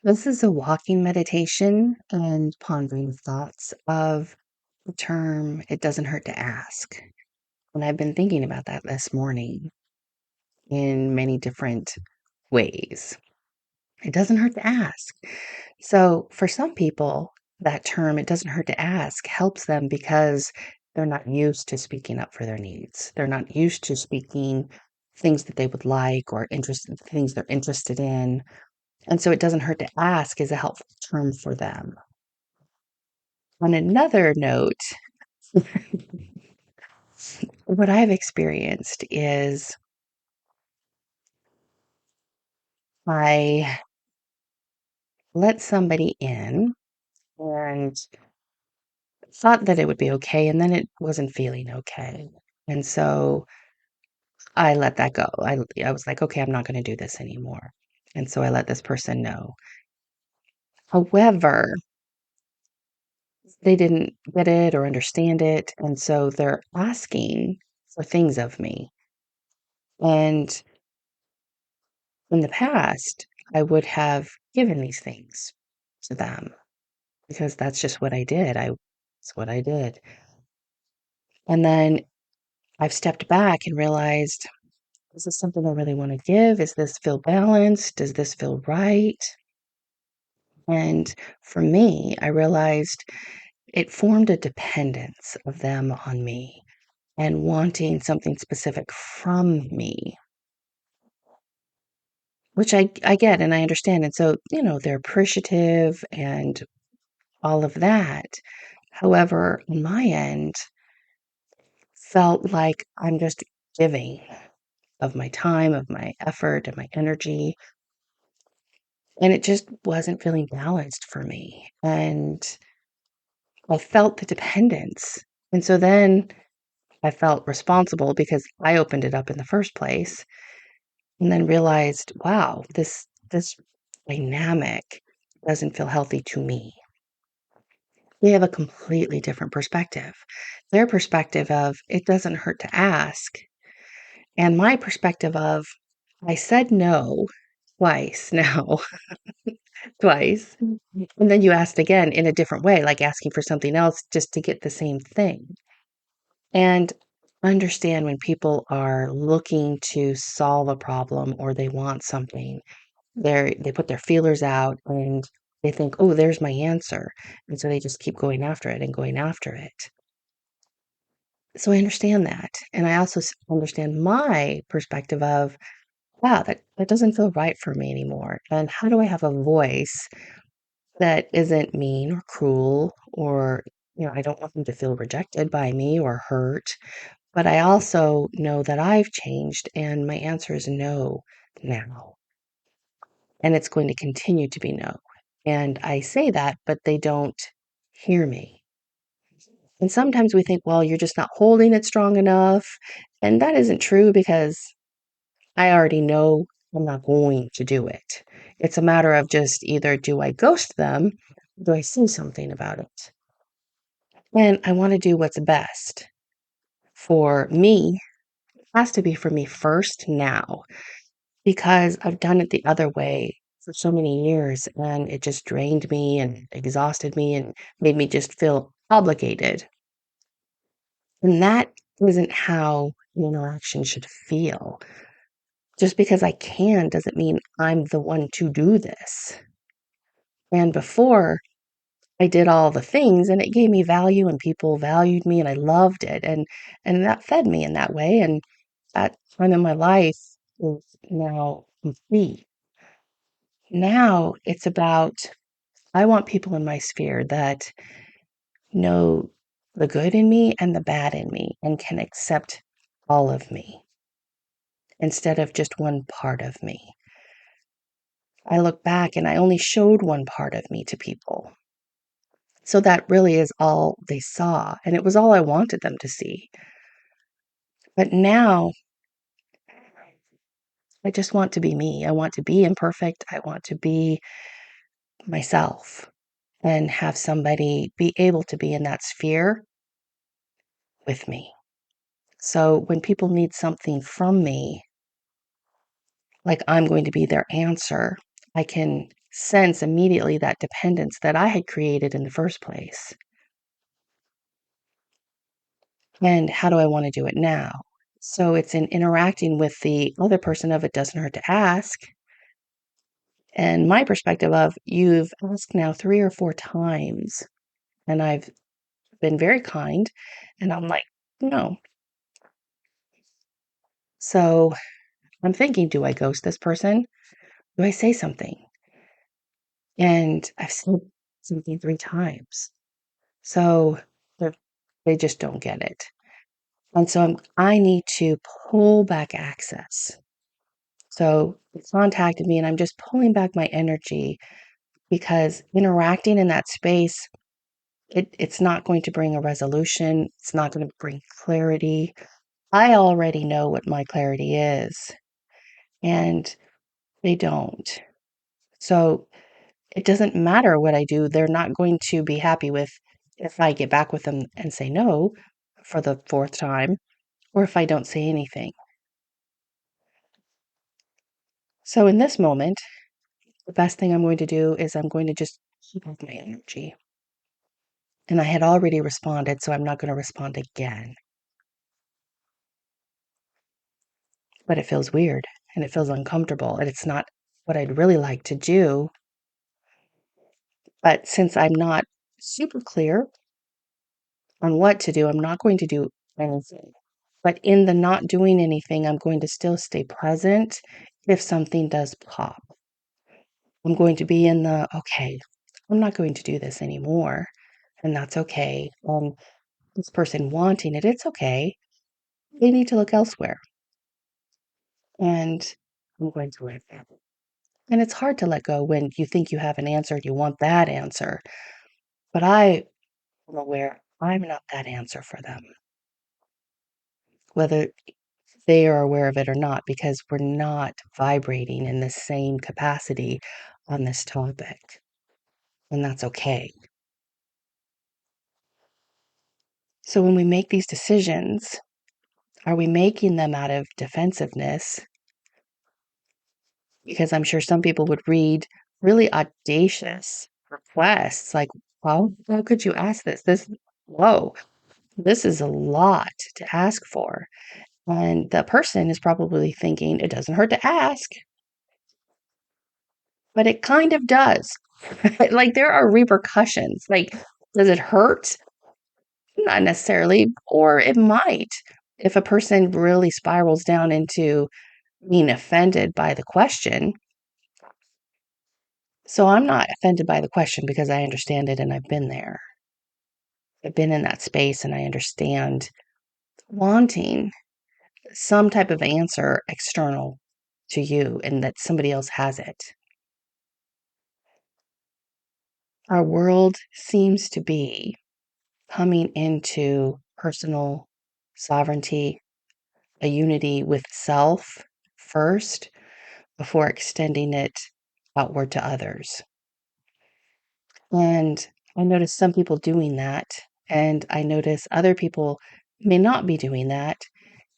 This is a walking meditation and pondering thoughts of the term, it doesn't hurt to ask. And I've been thinking about that this morning in many different ways. It doesn't hurt to ask. So for some people, that term, it doesn't hurt to ask, helps them because they're not used to speaking up for their needs. They're not used to speaking things that they would like or things they're interested in. And so it doesn't hurt to ask is a helpful term for them. On another note, what I've experienced is I let somebody in and thought that it would be okay, and then it wasn't feeling okay. And so I let that go. I was like, okay, I'm not going to do this anymore. And so I let this person know. However, they didn't get it or understand it. And so they're asking for things of me. And in the past, I would have given these things to them because that's just what I did. It's what I did. And then I've stepped back and realized, is this something I really want to give? Is this feel balanced? Does this feel right? And for me, I realized it formed a dependence of them on me and wanting something specific from me, which I get and I understand. And so, they're appreciative and all of that. However, on my end, felt like I'm just giving of my time, of my effort, and my energy. And it just wasn't feeling balanced for me. And I felt the dependence. And so then I felt responsible because I opened it up in the first place and then realized, wow, this dynamic doesn't feel healthy to me. They have a completely different perspective. Their perspective of it doesn't hurt to ask. And my perspective of I said no twice now, twice. And then you asked again in a different way, like asking for something else just to get the same thing. And understand when people are looking to solve a problem or they want something, they put their feelers out and they think, oh, there's my answer. And so they just keep going after it and going after it. So I understand that. And I also understand my perspective of, wow, that doesn't feel right for me anymore. And how do I have a voice that isn't mean or cruel or, I don't want them to feel rejected by me or hurt. But I also know that I've changed and my answer is no now. And it's going to continue to be no. And I say that, but they don't hear me. And sometimes we think, well, you're just not holding it strong enough. And that isn't true because I already know I'm not going to do it. It's a matter of just either do I ghost them, or do I say something about it? And I want to do what's best for me. It has to be for me first now because I've done it the other way for so many years and it just drained me and exhausted me and made me just feel obligated. And that isn't how an interaction should feel. Just because I can doesn't mean I'm the one to do this. And before I did all the things and it gave me value and people valued me and I loved it and that fed me in that way and that time in my life is now complete. Now it's about I want people in my sphere that know the good in me and the bad in me and can accept all of me instead of just one part of me. I look back and I only showed one part of me to people. So that really is all they saw. And it was all I wanted them to see. But now I just want to be me. I want to be imperfect. I want to be myself and have somebody be able to be in that sphere with me. So when people need something from me, like I'm going to be their answer, I can sense immediately that dependence that I had created in the first place. And how do I want to do it now? So it's in interacting with the other person of it doesn't hurt to ask. And my perspective of you've asked now 3 or 4 times, and I've been very kind. And I'm like, no. So I'm thinking, do I ghost this person? Do I say something? And I've said something 3 times. So they're- they just don't get it. And so I need to pull back access. So they contacted me and I'm just pulling back my energy because interacting in that space, it's not going to bring a resolution. It's not going to bring clarity. I already know what my clarity is, and they don't. So it doesn't matter what I do. They're not going to be happy with if I get back with them and say no for the fourth time, or if I don't say anything. So in this moment, the best thing I'm going to do is I'm going to just keep up my energy. And I had already responded, so I'm not going to respond again. But it feels weird and it feels uncomfortable and it's not what I'd really like to do. But since I'm not super clear on what to do, I'm not going to do anything. But in the not doing anything, I'm going to still stay present if something does pop. I'm going to be in the, okay, I'm not going to do this anymore. And that's okay. This person wanting it, it's okay. They need to look elsewhere. And I'm going to let that. And it's hard to let go when you think you have an answer and you want that answer. But I am aware I'm not that answer for them, whether they are aware of it or not, because we're not vibrating in the same capacity on this topic. And that's okay. So when we make these decisions, are we making them out of defensiveness? Because I'm sure some people would read really audacious requests like, how could you ask this? Whoa, this is a lot to ask for. And the person is probably thinking, it doesn't hurt to ask, but it kind of does. Like there are repercussions. Like, does it hurt? Not necessarily, or it might. If a person really spirals down into being offended by the question. So I'm not offended by the question because I understand it and I've been there. I've been in that space and I understand wanting some type of answer external to you and that somebody else has it. Our world seems to be coming into personal sovereignty, a unity with self first before extending it outward to others. And I notice some people doing that, and I notice other people may not be doing that.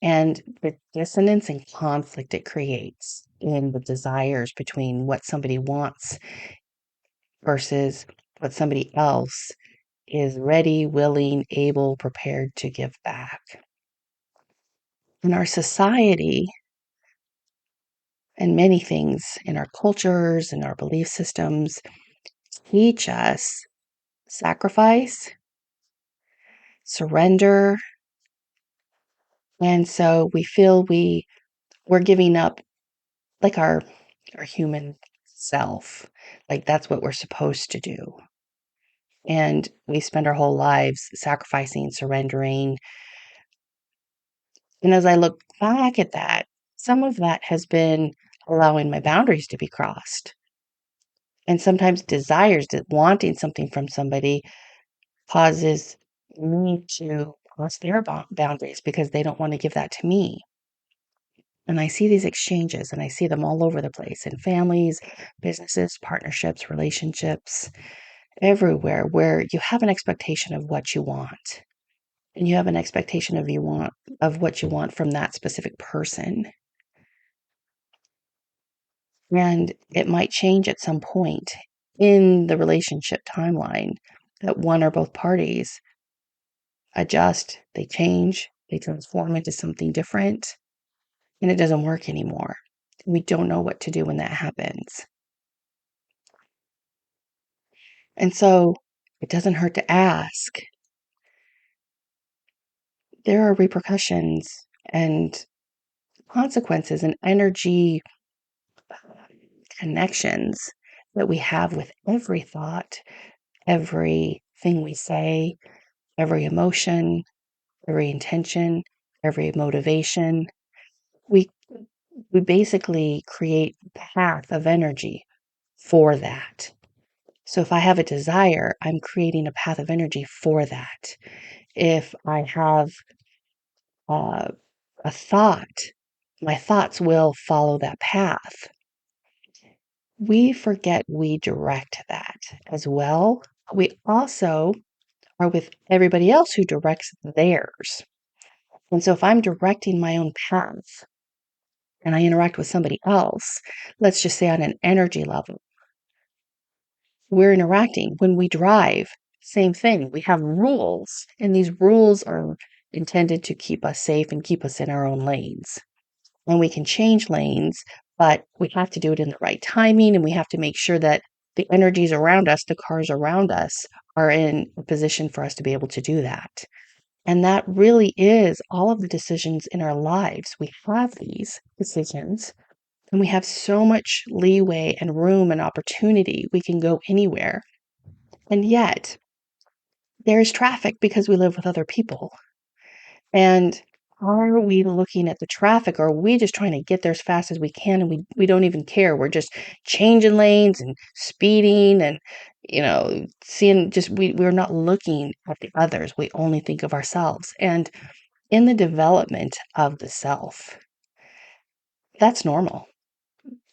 And the dissonance and conflict it creates in the desires between what somebody wants versus what somebody else is ready, willing, able, prepared to give back. In our society, and many things in our cultures and our belief systems teach us sacrifice, surrender, and so we feel we're giving up like our human self. Like that's what we're supposed to do. And we spend our whole lives sacrificing, surrendering. And as I look back at that, some of that has been allowing my boundaries to be crossed. And sometimes desires that wanting something from somebody causes me to cross their boundaries because they don't want to give that to me. And I see these exchanges and I see them all over the place in families, businesses, partnerships, relationships, everywhere where you have an expectation of what you want. And you have an expectation of what you want from that specific person. And it might change at some point in the relationship timeline that one or both parties adjust, they change, they transform into something different, and it doesn't work anymore. We don't know what to do when that happens. And so it doesn't hurt to ask. There are repercussions and consequences and energy connections that we have with every thought, everything we say, every emotion, every intention, every motivation. We we basically create a path of energy for that. So if I have a desire, I'm creating a path of energy for that. If I have uh, a thought, my thoughts will follow that path. We forget we direct that as well. We also are with everybody else who directs theirs. And so if I'm directing my own path and I interact with somebody else, let's just say on an energy level, we're interacting. When we drive, same thing. We have rules, and these rules are intended to keep us safe and keep us in our own lanes. And we can change lanes, but we have to do it in the right timing, and we have to make sure that the energies around us, the cars around us, are in a position for us to be able to do that. And that really is all of the decisions in our lives. We have these decisions, and we have so much leeway and room and opportunity. We can go anywhere. And yet, there's traffic because we live with other people. And are we looking at the traffic, or are we just trying to get there as fast as we can, and we don't even care? We're just changing lanes and speeding and, seeing just we're not looking at the others. We only think of ourselves. And in the development of the self, that's normal.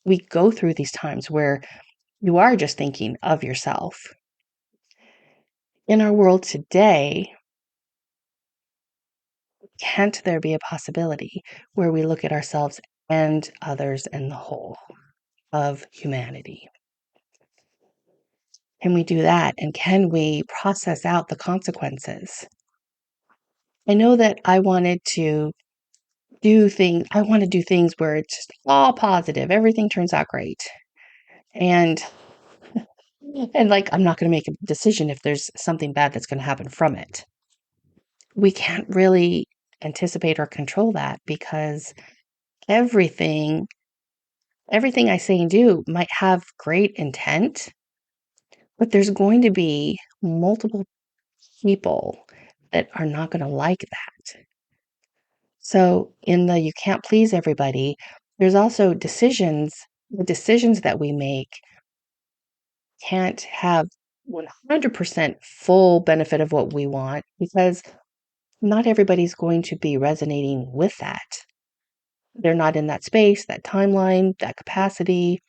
We go through these times where you are just thinking of yourself. In our world today, can't there be a possibility where we look at ourselves and others and the whole of humanity? Can we do that? And can we process out the consequences? I know that I want to do things where it's just all positive, everything turns out great. And like I'm not going to make a decision if there's something bad that's going to happen from it. We can't really anticipate or control that because everything everything I say and do might have great intent, but there's going to be multiple people that are not going to like that. So, in the you can't please everybody, there's also decisions. The decisions that we make can't have 100% full benefit of what we want because not everybody's going to be resonating with that. They're not in that space, that timeline, that capacity,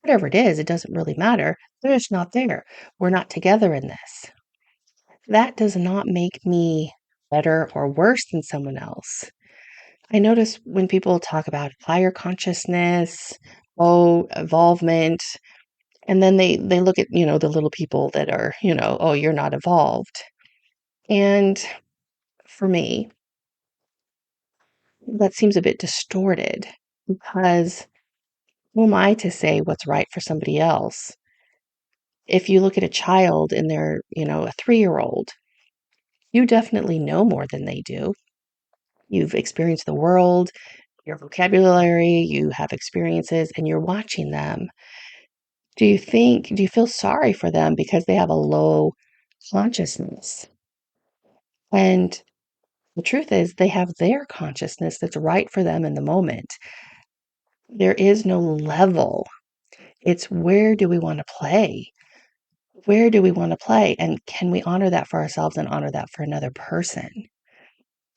whatever it is, it doesn't really matter. They're just not there. We're not together in this. That does not make me better or worse than someone else. I notice when people talk about higher consciousness, evolvement, and then they look at, the little people that are, oh, you're not evolved. And for me, that seems a bit distorted because who am I to say what's right for somebody else? If you look at a child and they're, a 3-year-old, you definitely know more than they do. You've experienced the world, your vocabulary, you have experiences, and you're watching them. Do you feel sorry for them because they have a low consciousness? And the truth is, they have their consciousness that's right for them in the moment. There is no level. It's where do we want to play? Where do we want to play? And can we honor that for ourselves and honor that for another person?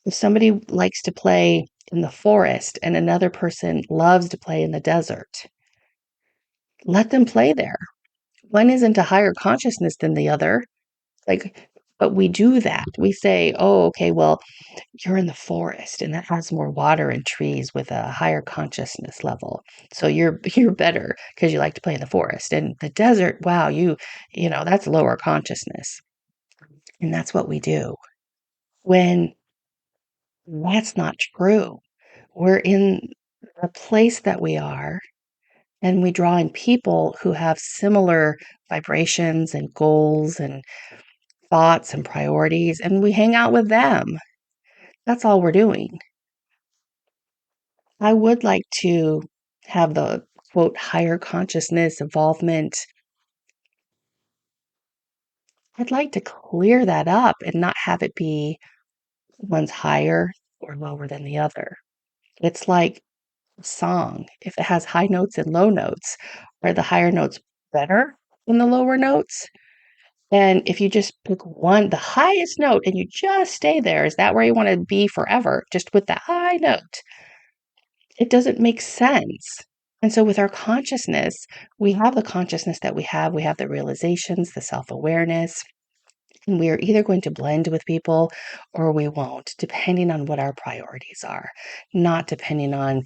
If somebody likes to play in the forest and another person loves to play in the desert, let them play there. One isn't a higher consciousness than the other. Like, But we do that. We say, oh, okay, well, you're in the forest and that has more water and trees with a higher consciousness level. So you're better because you like to play in the forest. And the desert, wow, that's lower consciousness. And that's what we do. When that's not true. We're in the place that we are, and we draw in people who have similar vibrations and goals and thoughts and priorities, and we hang out with them. That's all we're doing. I would like to have the quote higher consciousness involvement. I'd like to clear that up and not have it be one's higher or lower than the other. It's like a song. If it has high notes and low notes, are the higher notes better than the lower notes? And if you just pick one, the highest note, and you just stay there, is that where you want to be forever? Just with the high note? It doesn't make sense. And so with our consciousness, we have the consciousness that we have. We have the realizations, the self-awareness, and we are either going to blend with people or we won't, depending on what our priorities are, not depending on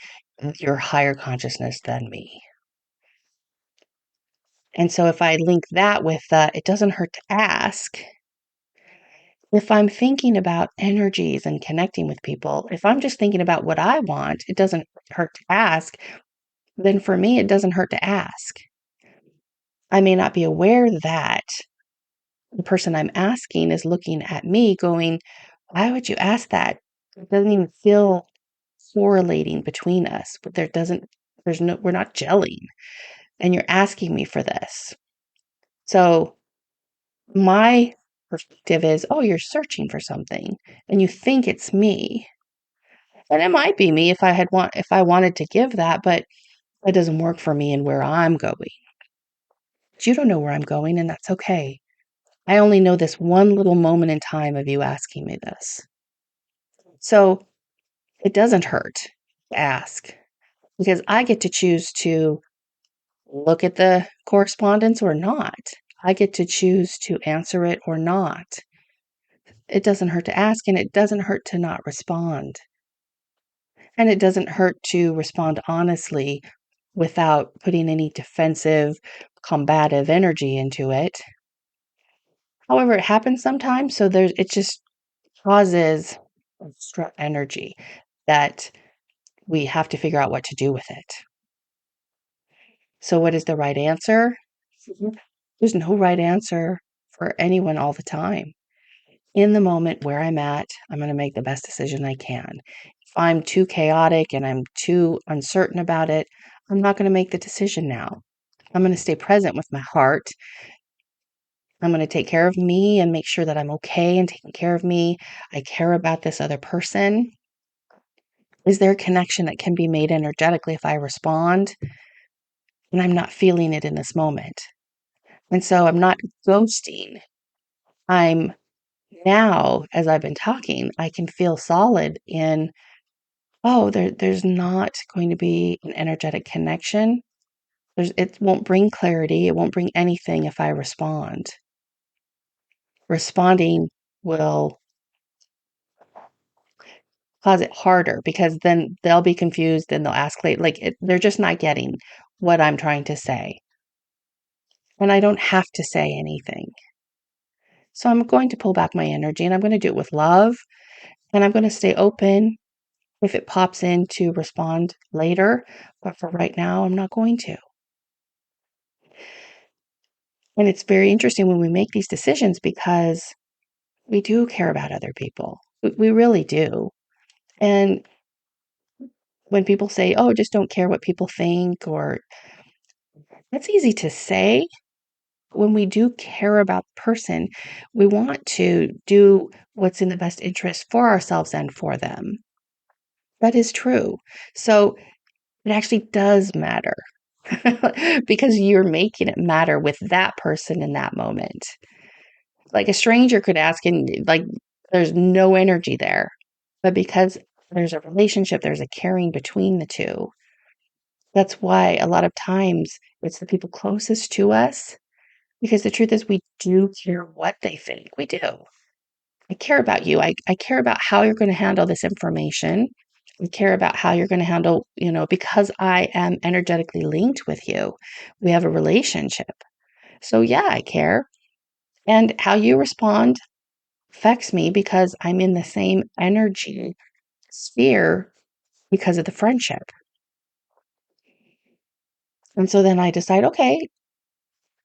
your higher consciousness than me. And so if I link that with it doesn't hurt to ask. If I'm thinking about energies and connecting with people, if I'm just thinking about what I want, it doesn't hurt to ask, then for me, it doesn't hurt to ask. I may not be aware that the person I'm asking is looking at me going, why would you ask that? It doesn't even feel correlating between us. But we're not gelling. And you're asking me for this. So my perspective is, oh, you're searching for something and you think it's me. And it might be me if I wanted to give that, but it doesn't work for me and where I'm going. But you don't know where I'm going, and that's okay. I only know this one little moment in time of you asking me this. So it doesn't hurt to ask because I get to choose to look at the correspondence or not. I get to choose to answer it or not. It doesn't hurt to ask, and it doesn't hurt to not respond. And it doesn't hurt to respond honestly without putting any defensive, combative energy into it. However, it happens sometimes, so it just causes extra energy that we have to figure out what to do with it. So what is the right answer? There's no right answer for anyone all the time. In the moment where I'm at, I'm going to make the best decision I can. If I'm too chaotic and I'm too uncertain about it, I'm not going to make the decision now. I'm going to stay present with my heart. I'm going to take care of me and make sure that I'm okay and taking care of me. I care about this other person. Is there a connection that can be made energetically if I respond? And I'm not feeling it in this moment. And so I'm not ghosting. I'm now, as I've been talking, I can feel solid in, oh, there's not going to be an energetic connection. It won't bring clarity. It won't bring anything if I respond. Responding will cause it harder because then they'll be confused and they'll ask late. They're just not getting what I'm trying to say. And I don't have to say anything. So I'm going to pull back my energy and I'm going to do it with love and I'm going to stay open if it pops in to respond later. But for right now, I'm not going to. And it's very interesting when we make these decisions because we do care about other people. We really do. And when people say, oh, just don't care what people think, or that's easy to say. When we do care about the person, we want to do what's in the best interest for ourselves and for them. That is true. So it actually does matter because you're making it matter with that person in that moment. Like a stranger could ask, and there's no energy there. But because there's a relationship, there's a caring between the two. That's why a lot of times it's the people closest to us. Because the truth is, we do care what they think. We do. I care about you. I care about how you're going to handle this information. I care about how you're going to handle, because I am energetically linked with you. We have a relationship. So, yeah, I care. And how you respond affects me because I'm in the same energy sphere because of the friendship. And so then I decide, okay,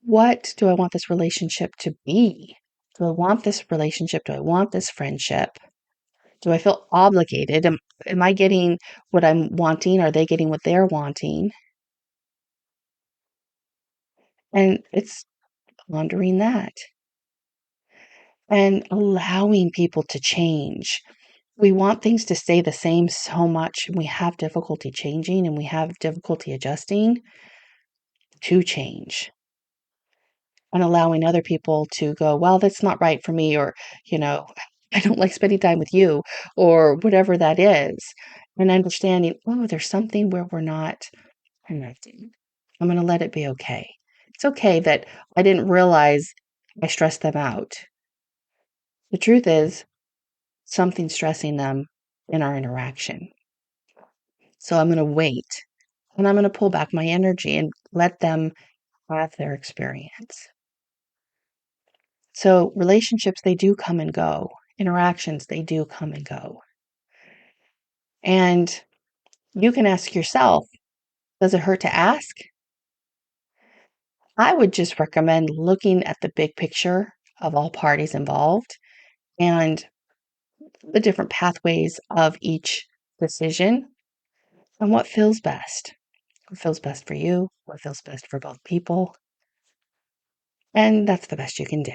what do I want this relationship to be? Do I want this relationship? Do I want this friendship? Do I feel obligated? Am I getting what I'm wanting? Are they getting what they're wanting? And it's pondering that and allowing people to change. We want things to stay the same so much, and we have difficulty changing and we have difficulty adjusting to change and allowing other people to go, well, that's not right for me, or, you know, I don't like spending time with you, or whatever that is. And understanding, oh, there's something where we're not connecting. I'm going to let it be okay. It's okay that I didn't realize I stressed them out. The truth is, something's stressing them in our interaction. So I'm going to wait and I'm going to pull back my energy and let them have their experience. So relationships, they do come and go. Interactions, they do come and go. And you can ask yourself, does it hurt to ask? I would just recommend looking at the big picture of all parties involved and the different pathways of each decision and what feels best. What feels best for you, what feels best for both people. And that's the best you can do.